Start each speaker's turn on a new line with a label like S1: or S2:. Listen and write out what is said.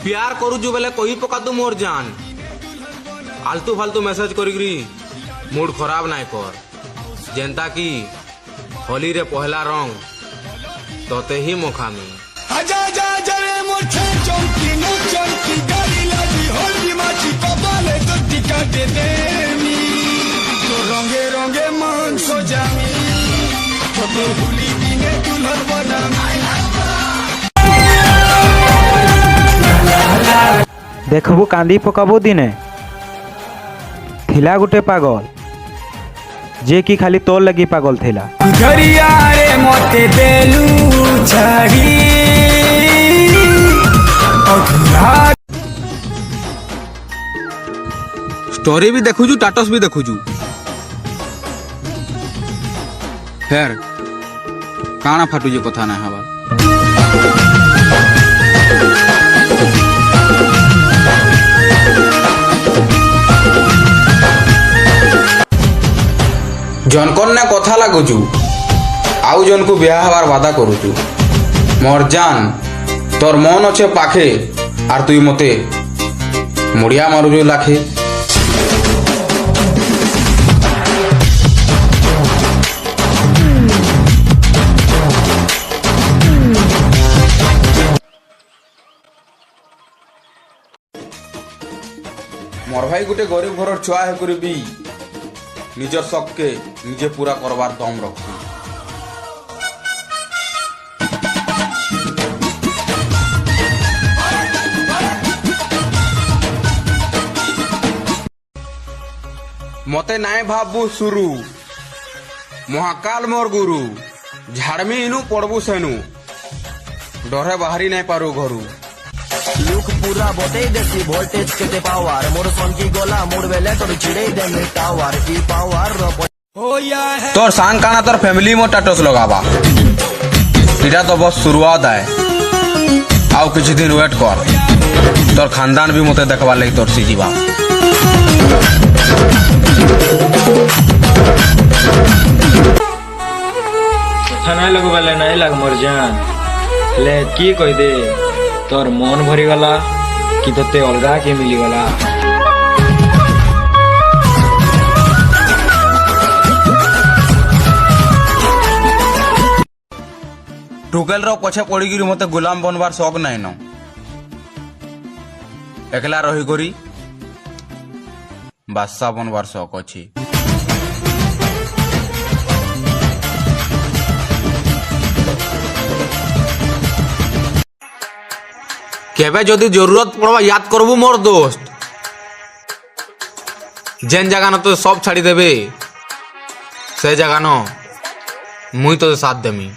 S1: प्यार करूछु बेले कही पका तू मोर जान आलतू फालतू मेसेज करी मूड खराब नाय कर जेंता कि होली रे पहला रंग तोते ही मुखामी
S2: रंगे रंगे मन सजामी होली दिने दुल्हन बनामी
S3: देखबू कांदी पकाबू दिने थिला गुटे पागल जे कि खाली तोर लगी पागल थिला
S2: झरिया रे मते देलू छाड़ी
S1: स्टोरी भी देखुछु स्टेटस भी देखुछु फेर काना फाटुजे कथा ना हवा जनकन ने कथा लागुचु आउ जन को ब्याह हबार वादा करूचु मोर जान तोर मन अच्छे पाखे आर तुई मते मुड़िया मारुजु लाखे मोर भाई गुटे गरीब घर छुआ है करी भी निजर शक के निजे पूरा करवार दम रखू मते नाय भाबू सुरु महाकाल मोर गुरु झाड़मी इनु पड़बू सेनु डरे बाहरी नाय पारू घरू
S4: लुक पूरा बोटे देसी वोल्टेज केते पावर मोर सोन की गोला मोर बेले तोर छिड़े दे में टावर की पावर
S2: हो या है
S1: तोर सांग काना तोर फैमिली मो टाटस लगाबा इटा तो बस शुरुआत है आउ किछि दिन वेट कर तोर खानदान भी मते देखबा लई तोर सीजीबा
S3: थाना लोग वाले नहीं लग मर जान ले की कह दे तोर मन भरी गला कि तोते अलगा के मिली गला
S1: टुकेल रो पछे पड़ी गिरी मते गुलाम बनवार शौक नहीं न एकला रही करी बादशाह बनवार शौक अछि केबे जदि जरूरत पड़वा याद करबू मोर दोस्त जेन जगह न तो सब छाड़ी देबे से जगह न मुई तो साथ देमी।